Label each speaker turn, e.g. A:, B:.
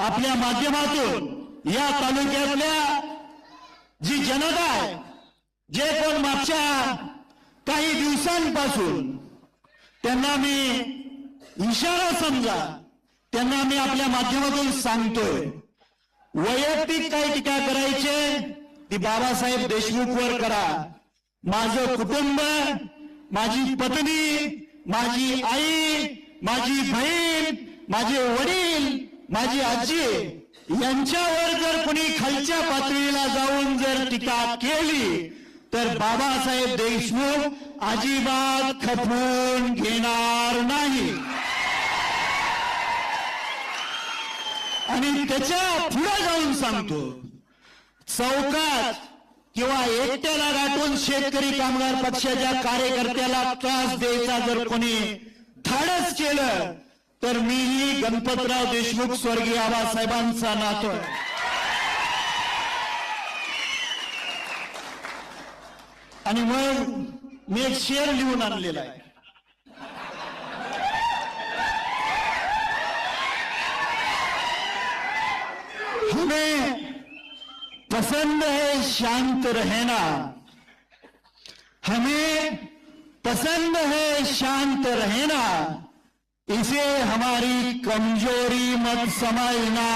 A: आपल्या माध्यमातून या तालुक्यातल्या जी जनता आहे, जे कोण मागच्या काही दिवसांपासून त्यांना मी इशारा समजा, त्यांना मी आपल्या माध्यमातून सांगतोय, वैयक्तिक काही टीका करायचे ती बाबासाहेब देशमुखवर करा. माझं कुटुंब, माझी पत्नी, माझी आई, माझी बहीण, माझे वडील, माझी आजी यांच्यावर जर कोणी खालच्या पातळीला जाऊन जर टीका केली तर बाबासाहेब देशमुख अजिबात खपवून घेणार नाही. आणि त्याच्या पुढे जाऊन सांगतो, चौकात किंवा एकट्याला गाठून शेतकरी कामगार पक्षाच्या कार्यकर्त्याला त्रास द्यायचा जर कोणी धाडस केलं तर मीही गणपतराव देशमुख स्वर्गीय आबासाहेबांचा नातू आहे. आणि मग मी एक शेर लिहून आणलेला आहे. हमें पसंद है शांत रहना, हमें पसंद है शांत रहना, इसे हमारी कमजोरी मत समझना.